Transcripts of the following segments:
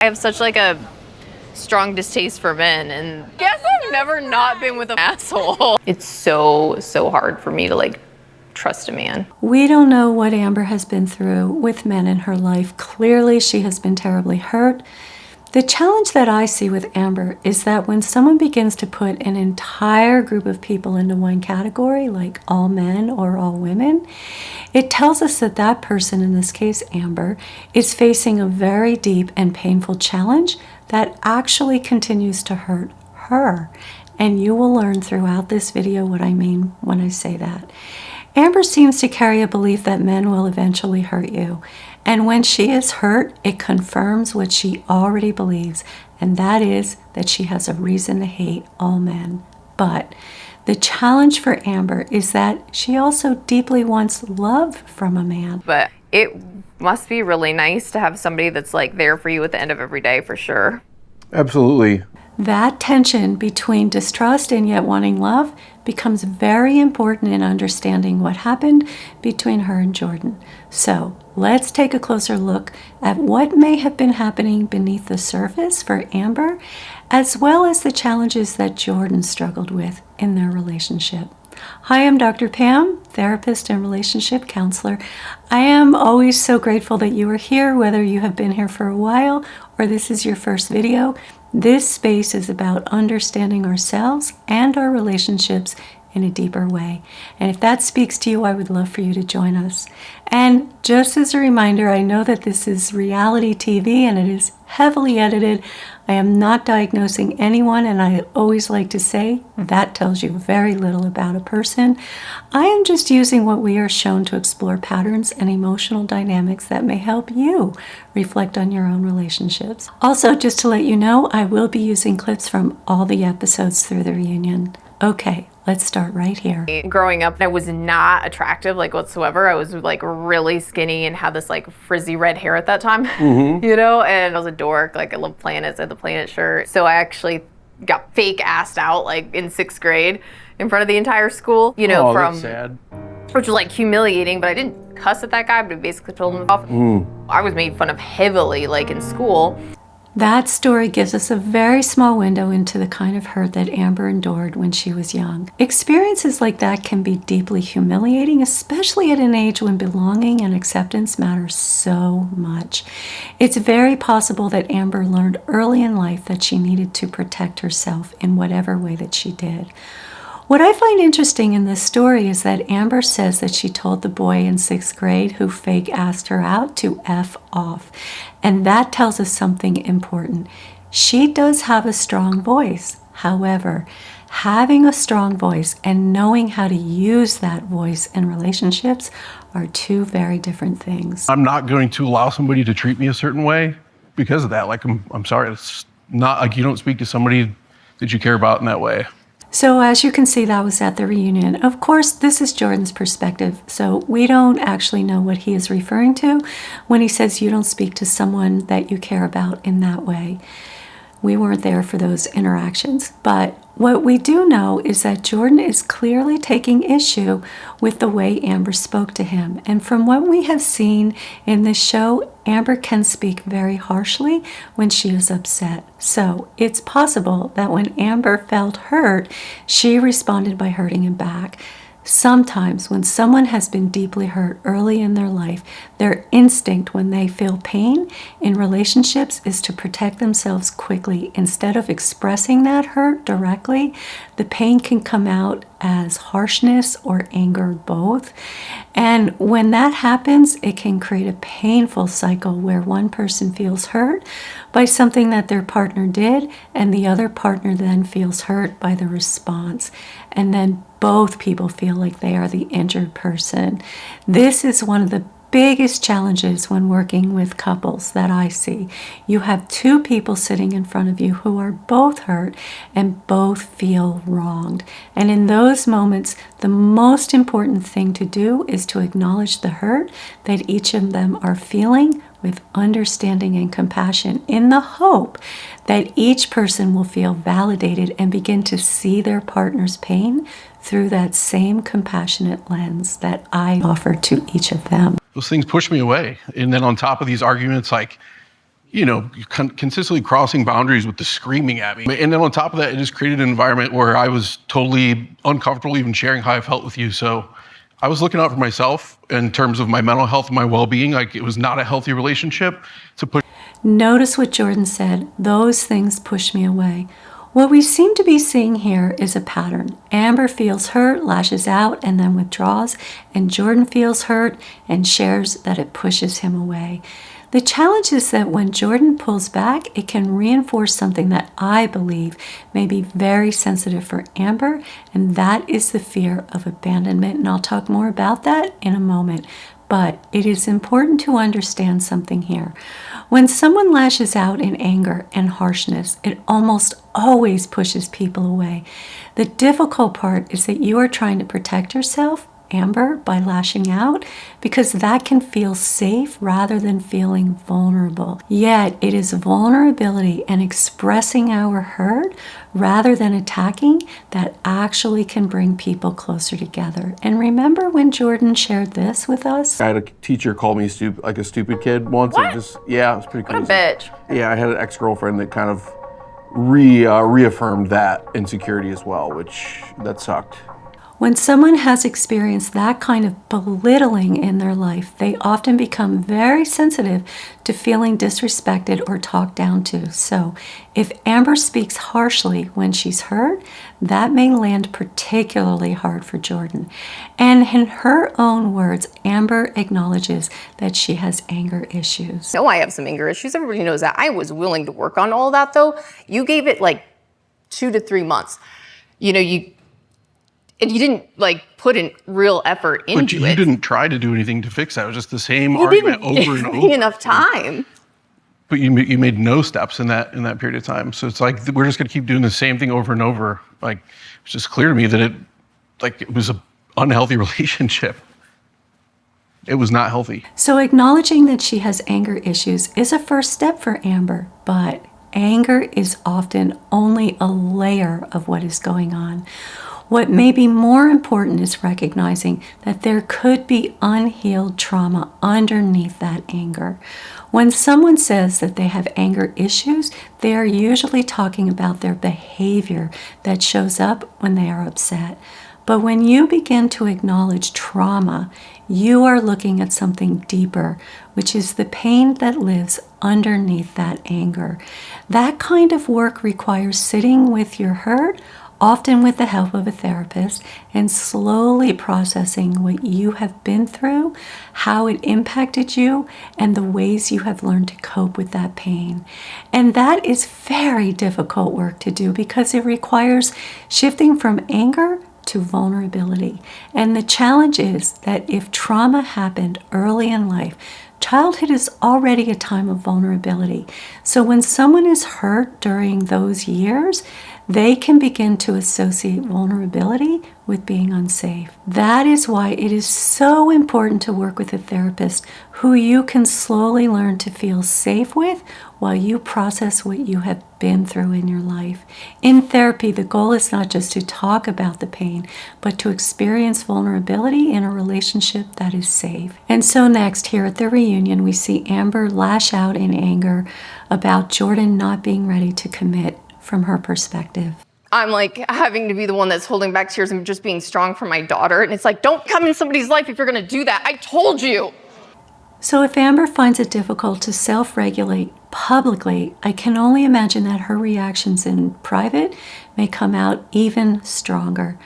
I have such like a strong distaste for men, and guess I've never not been with an asshole. It's so hard for me to like trust a man. We don't know what Amber has been through with men in her life. Clearly, she has been terribly hurt. The challenge that I see with Amber is that when someone begins to put an entire group of people into one category, like all men or all women, it tells us that that person, in this case Amber, is facing a very deep and painful challenge that actually continues to hurt her. And you will learn throughout this video what I mean when I say that. Amber seems to carry a belief that men will eventually hurt you. And when she is hurt, it confirms what she already believes, and that is that she has a reason to hate all men. But the challenge for Amber is that she also deeply wants love from a man. But it must be really nice to have somebody that's like there for you at the end of every day, for sure. Absolutely. That tension between distrust and yet wanting love becomes very important in understanding what happened between her and Jordan. So let's take a closer look at what may have been happening beneath the surface for Amber, as well as the challenges that Jordan struggled with in their relationship. Hi, I'm Dr. Pam, therapist and relationship counselor. I am always so grateful that you are here, whether you have been here for a while or this is your first video. This space is about understanding ourselves and our relationships in a deeper way. And if that speaks to you, I would love for you to join us. And just as a reminder, I know that this is reality TV and it is heavily edited. I am not diagnosing anyone, and I always like to say that tells you very little about a person. I am just using what we are shown to explore patterns and emotional dynamics that may help you reflect on your own relationships. Also, just to let you know, I will be using clips from all the episodes through the reunion. Okay, let's start right here. Growing up, I was not attractive like whatsoever. I was like really skinny and had this like frizzy red hair at that time, you know, and I was a dork. Like I loved planets. I had the planet shirt. So I actually got fake assed out like in 6th grade in front of the entire school, you know, that's sad. Which was like humiliating, but I didn't cuss at that guy, but I basically told him off. I was made fun of heavily like in school. That story gives us a very small window into the kind of hurt that Amber endured when she was young. Experiences like that can be deeply humiliating, especially at an age when belonging and acceptance matter so much. It's very possible that Amber learned early in life that she needed to protect herself in whatever way that she did. What I find interesting in this story is that Amber says that she told the boy in 6th grade who fake asked her out to F off. And that tells us something important. She does have a strong voice. However, having a strong voice and knowing how to use that voice in relationships are two very different things. I'm not going to allow somebody to treat me a certain way because of that. Like, I'm sorry, it's not like you don't speak to somebody that you care about in that way. So as you can see, that was at the reunion. Of course, this is Jordan's perspective, so we don't actually know what he is referring to when he says you don't speak to someone that you care about in that way. We weren't there for those interactions, but what we do know is that Jordan is clearly taking issue with the way Amber spoke to him. And from what we have seen in this show, Amber can speak very harshly when she is upset. So it's possible that when Amber felt hurt, she responded by hurting him back. Sometimes when someone has been deeply hurt early in their life, their instinct when they feel pain in relationships is to protect themselves quickly. Instead of expressing that hurt directly, the pain can come out as harshness or anger, both. And when that happens, it can create a painful cycle where one person feels hurt by something that their partner did, and the other partner then feels hurt by the response. And then both people feel like they are the injured person. This is one of the biggest challenges when working with couples that I see. You have two people sitting in front of you who are both hurt and both feel wronged. And in those moments, the most important thing to do is to acknowledge the hurt that each of them are feeling with understanding and compassion, in the hope that each person will feel validated and begin to see their partner's pain through that same compassionate lens that I offer to each of them. Those things push me away. And then on top of these arguments, like, consistently crossing boundaries with the screaming at me. And then on top of that, it just created an environment where I was totally uncomfortable even sharing how I felt with you. So I was looking out for myself in terms of my mental health and my well-being. Like, it was not a healthy relationship to put. Notice what Jordan said. Those things push me away. What we seem to be seeing here is a pattern. Amber feels hurt, lashes out, and then withdraws, and Jordan feels hurt and shares that it pushes him away. The challenge is that when Jordan pulls back, it can reinforce something that I believe may be very sensitive for Amber, and that is the fear of abandonment. And I'll talk more about that in a moment. But it is important to understand something here. When someone lashes out in anger and harshness, it almost always pushes people away. The difficult part is that you are trying to protect yourself, Amber, by lashing out, because that can feel safe rather than feeling vulnerable. Yet it is vulnerability and expressing our hurt rather than attacking that actually can bring people closer together. And remember when Jordan shared this with us? I had a teacher call me like a stupid kid once. What? It was pretty crazy. What a bitch. Yeah, I had an ex-girlfriend that kind of reaffirmed that insecurity as well, which that sucked. When someone has experienced that kind of belittling in their life, they often become very sensitive to feeling disrespected or talked down to. So if Amber speaks harshly when she's hurt, that may land particularly hard for Jordan. And in her own words, Amber acknowledges that she has anger issues. I have some anger issues. Everybody knows that. I was willing to work on all that, though. You gave it like 2 to 3 months. And you didn't put in real effort into it. But you didn't try to do anything to fix that. It was just the same argument over and over. You didn't give me enough time. But you made no steps in that period of time. So it's like we're just gonna keep doing the same thing over and over. Like, it's just clear to me that it was an unhealthy relationship. It was not healthy. So acknowledging that she has anger issues is a first step for Amber, but anger is often only a layer of what is going on. What may be more important is recognizing that there could be unhealed trauma underneath that anger. When someone says that they have anger issues, they are usually talking about their behavior that shows up when they are upset. But when you begin to acknowledge trauma, you are looking at something deeper, which is the pain that lives underneath that anger. That kind of work requires sitting with your hurt, often with the help of a therapist, and slowly processing what you have been through, how it impacted you, and the ways you have learned to cope with that pain. And that is very difficult work to do because it requires shifting from anger to vulnerability. And the challenge is that if trauma happened early in life, childhood is already a time of vulnerability. So when someone is hurt during those years, they can begin to associate vulnerability with being unsafe. That is why it is so important to work with a therapist who you can slowly learn to feel safe with while you process what you have been through in your life. In therapy, the goal is not just to talk about the pain, but to experience vulnerability in a relationship that is safe. And so next, here at the reunion, we see Amber lash out in anger about Jordan not being ready to commit from her perspective. I'm having to be the one that's holding back tears and just being strong for my daughter. And it's don't come in somebody's life if you're going to do that. I told you. So if Amber finds it difficult to self-regulate publicly, I can only imagine that her reactions in private may come out even stronger.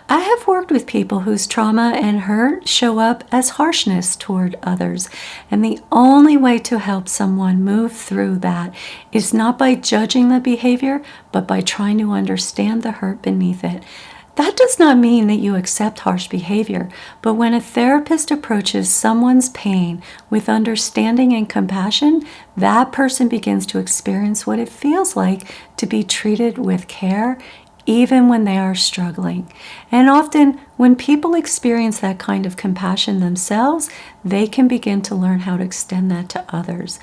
I have worked with people whose trauma and hurt show up as harshness toward others, and the only way to help someone move through that is not by judging the behavior, but by trying to understand the hurt beneath it. That does not mean that you accept harsh behavior, but when a therapist approaches someone's pain with understanding and compassion, that person begins to experience what it feels like to be treated with care, even when they are struggling. And often, when people experience that kind of compassion themselves, they can begin to learn how to extend that to others.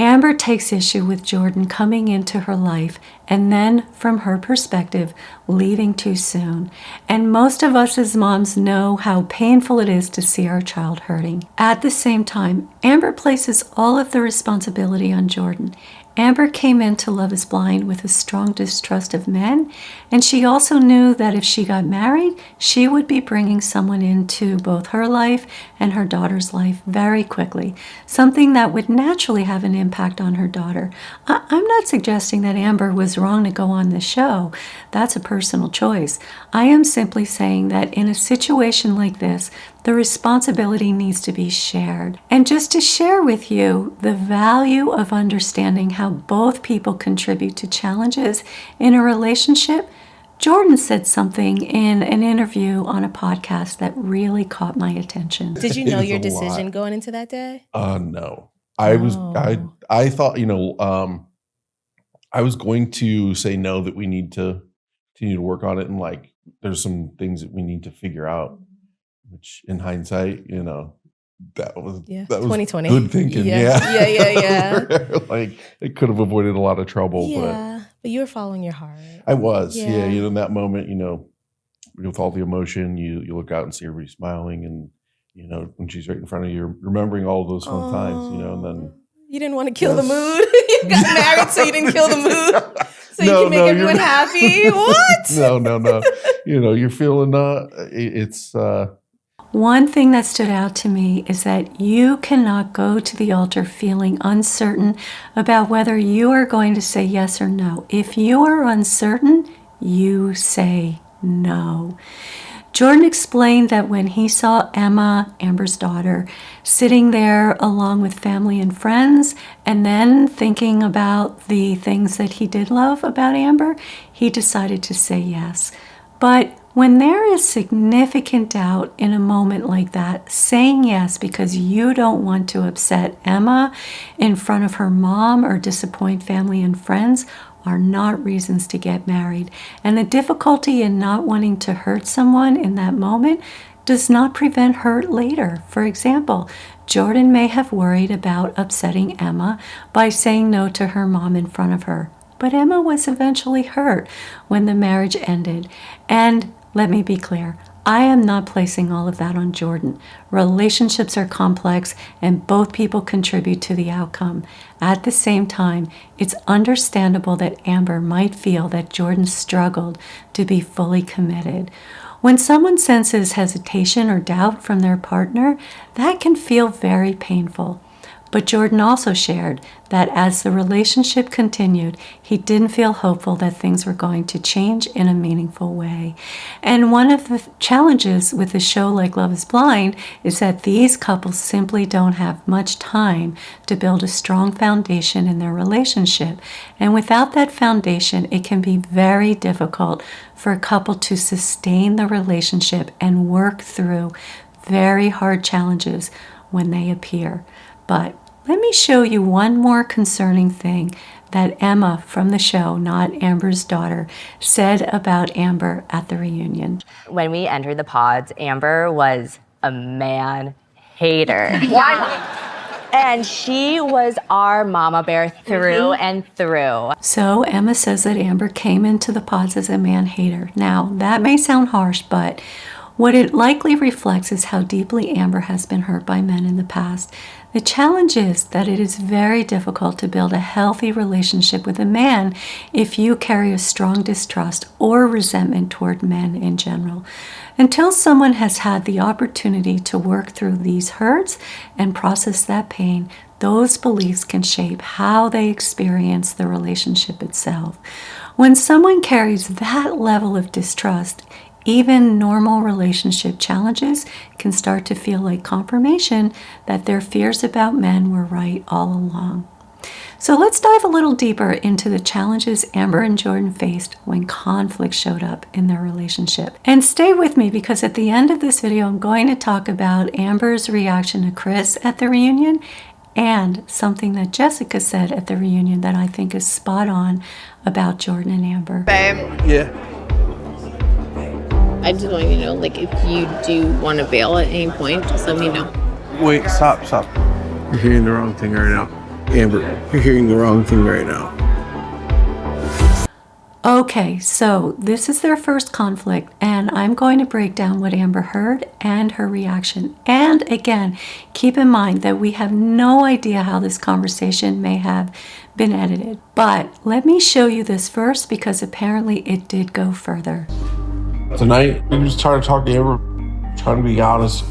Amber takes issue with Jordan coming into her life and then, from her perspective, leaving too soon. And most of us as moms know how painful it is to see our child hurting. At the same time, Amber places all of the responsibility on Jordan. Amber came into Love is Blind with a strong distrust of men, and she also knew that if she got married, she would be bringing someone into both her life and her daughter's life very quickly, something that would naturally have an impact on her daughter. I'm not suggesting that Amber was wrong to go on the show. That's a personal choice. I am simply saying that in a situation like this, the responsibility needs to be shared. And just to share with you the value of understanding how both people contribute to challenges in a relationship, Jordan said something in an interview on a podcast that really caught my attention. Did you know your decision going into that day? No. I thought, I was going to say no, that we need to continue to work on it, and like there's some things that we need to figure out, which in hindsight, that was 2020 good thinking. Yeah. Like it could have avoided a lot of trouble. But you were following your heart. I was. Yeah. In that moment, with all the emotion, you look out and see everybody smiling, and when she's right in front of you, remembering all of those fun times, and then you didn't want to kill the mood. You got married, so you didn't kill the mood. So you can make everyone happy. What? No. You're feeling it's. One thing that stood out to me is that you cannot go to the altar feeling uncertain about whether you are going to say yes or no. If you are uncertain, you say no. Jordan explained that when he saw Emma, Amber's daughter, sitting there along with family and friends, and then thinking about the things that he did love about Amber, he decided to say yes. But when there is significant doubt in a moment like that, saying yes because you don't want to upset Emma in front of her mom or disappoint family and friends are not reasons to get married. And the difficulty in not wanting to hurt someone in that moment does not prevent hurt later. For example, Jordan may have worried about upsetting Emma by saying no to her mom in front of her. But Emma was eventually hurt when the marriage ended. And let me be clear, I am not placing all of that on Jordan. Relationships are complex and both people contribute to the outcome. At the same time, it's understandable that Amber might feel that Jordan struggled to be fully committed. When someone senses hesitation or doubt from their partner, that can feel very painful. But Jordan also shared that as the relationship continued, he didn't feel hopeful that things were going to change in a meaningful way. And one of the challenges with a show like Love is Blind is that these couples simply don't have much time to build a strong foundation in their relationship. And without that foundation, it can be very difficult for a couple to sustain the relationship and work through very hard challenges when they appear. But let me show you one more concerning thing that Emma from the show, not Amber's daughter, said about Amber at the reunion. When we entered the pods, Amber was a man hater. And she was our mama bear through and through. So Emma says that Amber came into the pods as a man hater. Now, that may sound harsh, but what it likely reflects is how deeply Amber has been hurt by men in the past. The challenge is that it is very difficult to build a healthy relationship with a man if you carry a strong distrust or resentment toward men in general. Until someone has had the opportunity to work through these hurts and process that pain, those beliefs can shape how they experience the relationship itself. When someone carries that level of distrust, even normal relationship challenges can start to feel like confirmation that their fears about men were right all along. So let's dive a little deeper into the challenges Amber and Jordan faced when conflict showed up in their relationship. And stay with me because at the end of this video, I'm going to talk about Amber's reaction to Chris at the reunion and something that Jessica said at the reunion that I think is spot on about Jordan and Amber. Babe, Yeah. I just want you to know, like, if you do want to bail at any point, just let me know. Wait, stop. You're hearing the wrong thing right now. Amber, you're hearing the wrong thing right now. Okay, so this is their first conflict, and I'm going to break down what Amber heard and her reaction. And again, keep in mind that we have no idea how this conversation may have been edited. But let me show you this first because apparently it did go further. Tonight, we just started talking to Amber, trying to be honest.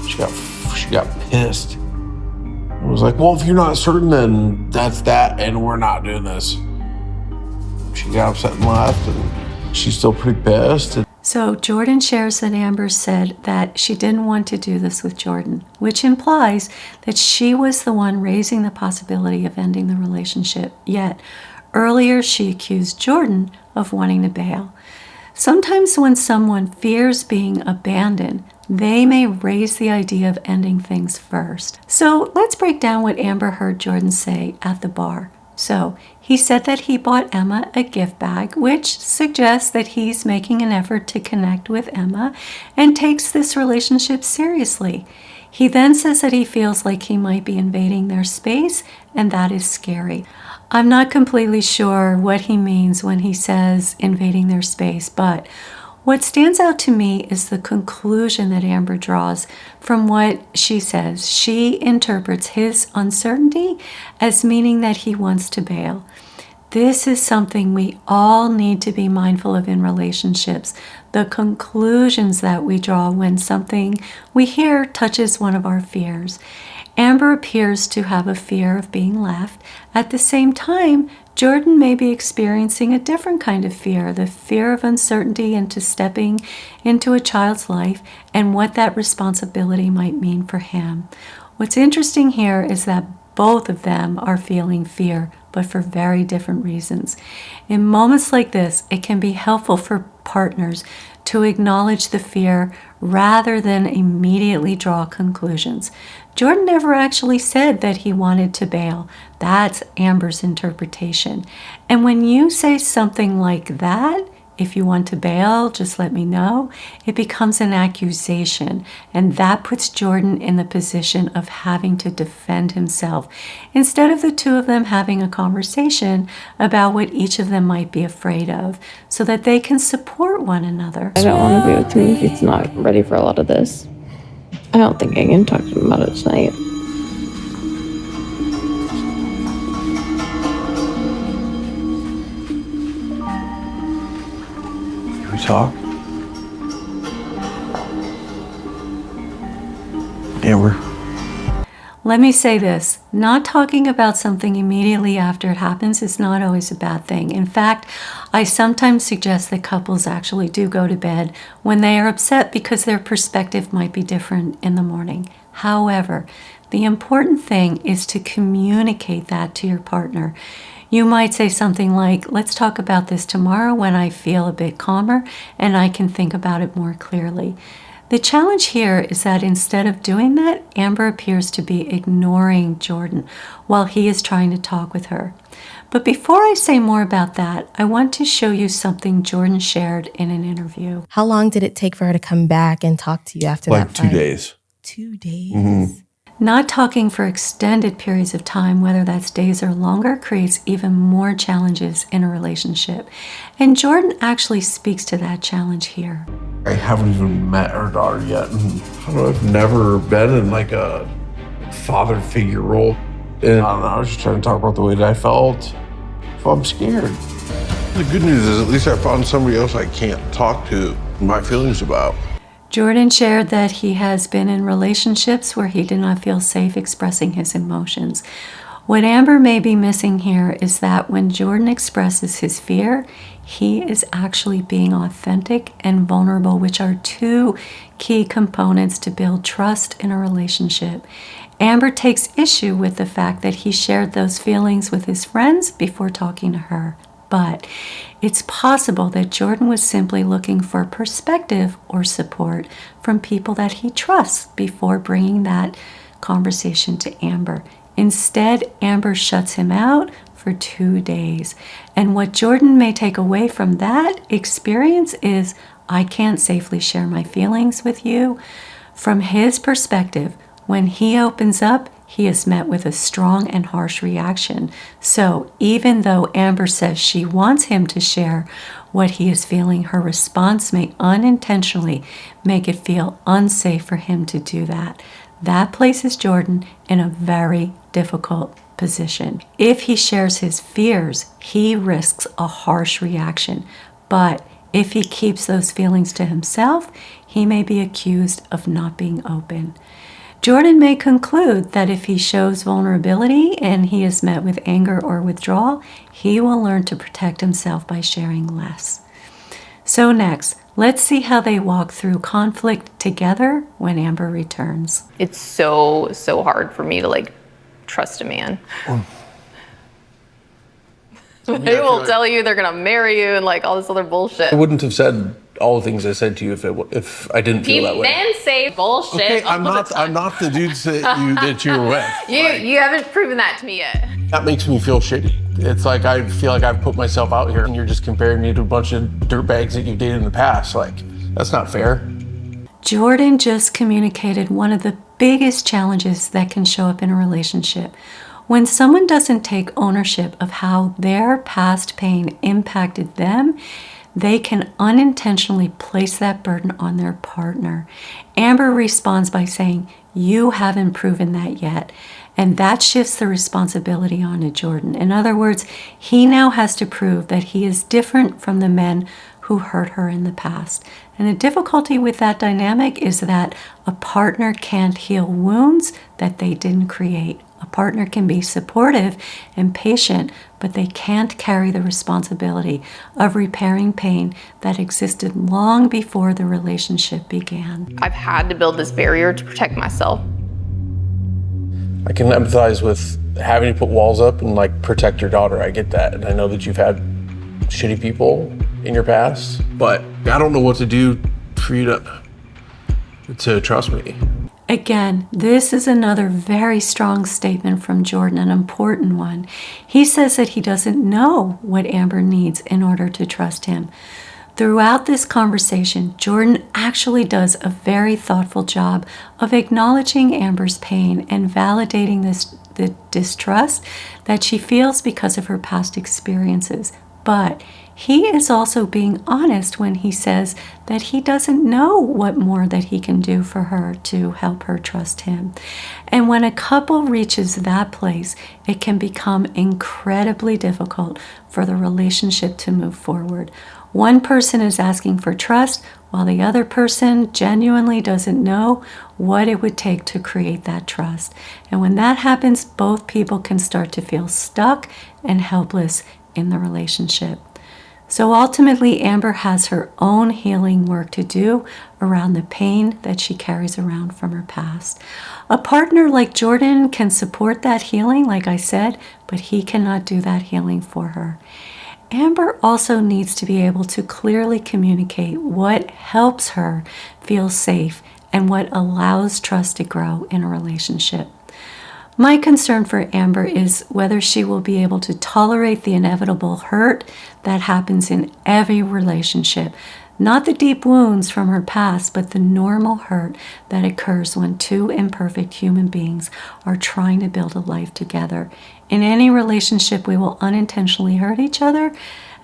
She got pissed. I was like, well, if you're not certain, then that's that, and we're not doing this. She got upset and left, and she's still pretty pissed. So Jordan shares that Amber said that she didn't want to do this with Jordan, which implies that she was the one raising the possibility of ending the relationship. Yet, earlier she accused Jordan of wanting to bail. Sometimes when someone fears being abandoned, they may raise the idea of ending things first. So let's break down what Amber heard Jordan say at the bar. So he said that he bought Emma a gift bag, which suggests that he's making an effort to connect with Emma and takes this relationship seriously. He then says that he feels like he might be invading their space, and that is scary. I'm not completely sure what he means when he says invading their space, but what stands out to me is the conclusion that Amber draws from what she says. She interprets his uncertainty as meaning that he wants to bail. This is something we all need to be mindful of in relationships. The conclusions that we draw when something we hear touches one of our fears. Amber appears to have a fear of being left. At the same time, Jordan may be experiencing a different kind of fear, the fear of uncertainty into stepping into a child's life and what that responsibility might mean for him. What's interesting here is that both of them are feeling fear, but for very different reasons. In moments like this, it can be helpful for partners to acknowledge the fear rather than immediately draw conclusions. Jordan never actually said that he wanted to bail. That's Amber's interpretation. And when you say something like that, if you want to bail, just let me know, it becomes an accusation. And that puts Jordan in the position of having to defend himself, instead of the two of them having a conversation about what each of them might be afraid of, so that they can support one another. I don't want to be with him if he's not ready for a lot of this. I don't think I can talk to him about it tonight. Can we talk? Amber. Let me say this, not talking about something immediately after it happens is not always a bad thing. In fact, I sometimes suggest that couples actually do go to bed when they are upset because their perspective might be different in the morning. However, the important thing is to communicate that to your partner. You might say something like, let's talk about this tomorrow when I feel a bit calmer and I can think about it more clearly. The challenge here is that instead of doing that, Amber appears to be ignoring Jordan while he is trying to talk with her. But before I say more about that, I want to show you something Jordan shared in an interview. How long did it take for her to come back and talk to you after that Like fight? 2 days. 2 days? Mm-hmm. Not talking for extended periods of time, whether that's days or longer, creates even more challenges in a relationship. And Jordan actually speaks to that challenge here. I haven't even met her daughter yet. And I don't know, I've never been in like a father figure role. And I don't know, I was just trying to talk about the way that I felt. So I'm scared. The good news is at least I found somebody else I can't talk to my feelings about. Jordan shared that he has been in relationships where he did not feel safe expressing his emotions. What Amber may be missing here is that when Jordan expresses his fear, he is actually being authentic and vulnerable, which are two key components to build trust in a relationship. Amber takes issue with the fact that he shared those feelings with his friends before talking to her. But it's possible that Jordan was simply looking for perspective or support from people that he trusts before bringing that conversation to Amber. Instead, Amber shuts him out for 2 days. And what Jordan may take away from that experience is, I can't safely share my feelings with you. From his perspective, when he opens up, he is met with a strong and harsh reaction. So even though Amber says she wants him to share what he is feeling, her response may unintentionally make it feel unsafe for him to do that. That places Jordan in a very difficult position. If he shares his fears, he risks a harsh reaction. But if he keeps those feelings to himself, he may be accused of not being open. Jordan may conclude that if he shows vulnerability and he is met with anger or withdrawal, he will learn to protect himself by sharing less. So next, let's see how they walk through conflict together when Amber returns. It's so hard for me to like trust a man. They will tell you they're gonna marry you and like all this other bullshit. I wouldn't have said all the things I said to you if I didn't feel that way. Men say bullshit. Okay, I'm not the dudes that you were with. You haven't proven that to me yet. That makes me feel shitty. It's like I feel like I've put myself out here and you're just comparing me to a bunch of dirtbags that you've dated in the past. Like, that's not fair. Jordan just communicated one of the biggest challenges that can show up in a relationship. When someone doesn't take ownership of how their past pain impacted them, they can unintentionally place that burden on their partner. Amber responds by saying, "You haven't proven that yet." And that shifts the responsibility onto Jordan. In other words, he now has to prove that he is different from the men who hurt her in the past. And the difficulty with that dynamic is that a partner can't heal wounds that they didn't create. A partner can be supportive and patient, but they can't carry the responsibility of repairing pain that existed long before the relationship began. I've had to build this barrier to protect myself. I can empathize with having to put walls up and like protect your daughter. I get that. And I know that you've had shitty people in your past, but I don't know what to do for you to trust me. Again, this is another very strong statement from Jordan, an important one. He says that he doesn't know what Amber needs in order to trust him. Throughout this conversation, Jordan actually does a very thoughtful job of acknowledging Amber's pain and validating the distrust that she feels because of her past experiences. But he is also being honest when he says that he doesn't know what more that he can do for her to help her trust him. And when a couple reaches that place, it can become incredibly difficult for the relationship to move forward. One person is asking for trust, while the other person genuinely doesn't know what it would take to create that trust. And when that happens, both people can start to feel stuck and helpless in the relationship. So ultimately, Amber has her own healing work to do around the pain that she carries around from her past. A partner like Jordan can support that healing, like I said, but he cannot do that healing for her. Amber also needs to be able to clearly communicate what helps her feel safe and what allows trust to grow in a relationship. My concern for Amber is whether she will be able to tolerate the inevitable hurt that happens in every relationship. Not the deep wounds from her past, but the normal hurt that occurs when two imperfect human beings are trying to build a life together. In any relationship, we will unintentionally hurt each other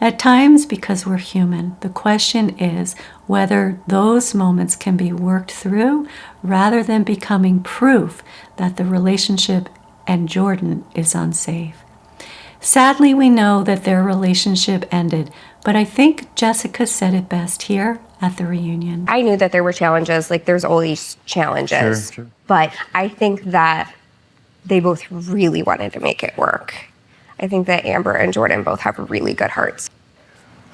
at times because we're human. The question is whether those moments can be worked through rather than becoming proof that the relationship and Jordan is unsafe. Sadly, we know that their relationship ended, but I think Jessica said it best here at the reunion. I knew that there were challenges, like there's always challenges, Sure. But I think that they both really wanted to make it work. I think that Amber and Jordan both have really good hearts.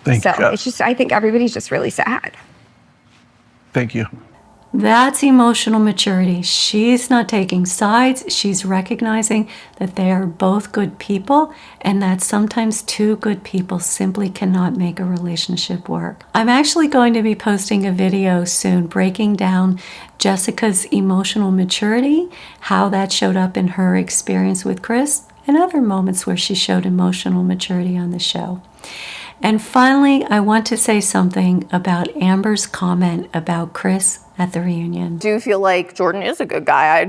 Thank you. So it's just, I think everybody's just really sad. Thank you. That's emotional maturity. She's not taking sides. She's recognizing that they are both good people and that sometimes two good people simply cannot make a relationship work. I'm actually going to be posting a video soon breaking down Jessica's emotional maturity, how that showed up in her experience with Chris, and other moments where she showed emotional maturity on the show. And finally, I want to say something about Amber's comment about Chris at the reunion. I do feel like Jordan is a good guy. I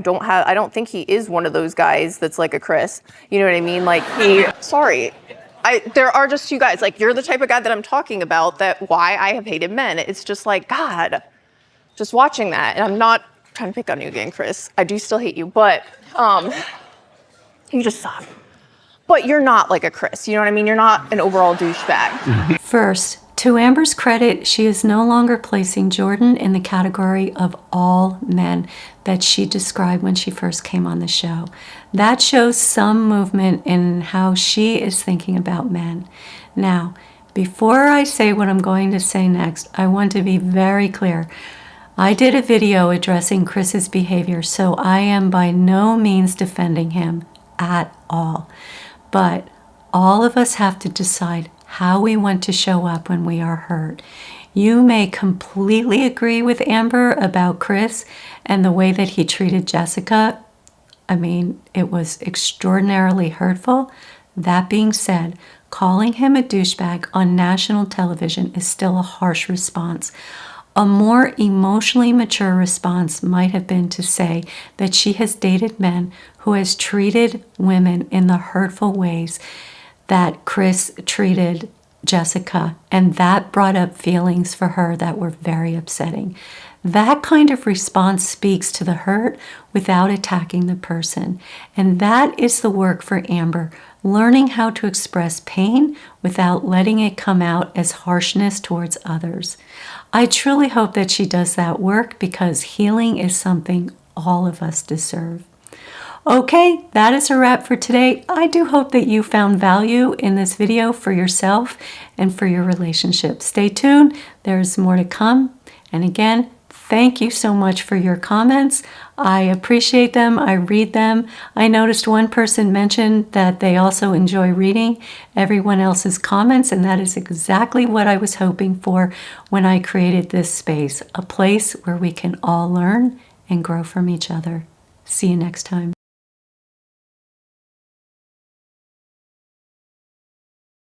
don't think he is one of those guys that's like a Chris. You know what I mean? Like there are just two guys. Like, you're the type of guy that I'm talking about, that why I have hated men. It's just like, God, just watching that. And I'm not trying to pick on you again, Chris. I do still hate you, but you just suck. But you're not like a Chris. You know what I mean? You're not an overall douchebag. First, to Amber's credit, she is no longer placing Jordan in the category of all men that she described when she first came on the show. That shows some movement in how she is thinking about men. Now, before I say what I'm going to say next, I want to be very clear. I did a video addressing Chris's behavior, so I am by no means defending him at all. But all of us have to decide how we want to show up when we are hurt. You may completely agree with Amber about Chris and the way that he treated Jessica. I mean, it was extraordinarily hurtful. That being said, calling him a douchebag on national television is still a harsh response. A more emotionally mature response might have been to say that she has dated men who has treated women in the hurtful ways that Chris treated Jessica, and that brought up feelings for her that were very upsetting. That kind of response speaks to the hurt without attacking the person. And that is the work for Amber, learning how to express pain without letting it come out as harshness towards others. I truly hope that she does that work, because healing is something all of us deserve. Okay, that is a wrap for today. I do hope that you found value in this video for yourself and for your relationship. Stay tuned, there's more to come. And again, thank you so much for your comments. I appreciate them, I read them. I noticed one person mentioned that they also enjoy reading everyone else's comments, and that is exactly what I was hoping for when I created this space, a place where we can all learn and grow from each other. See you next time.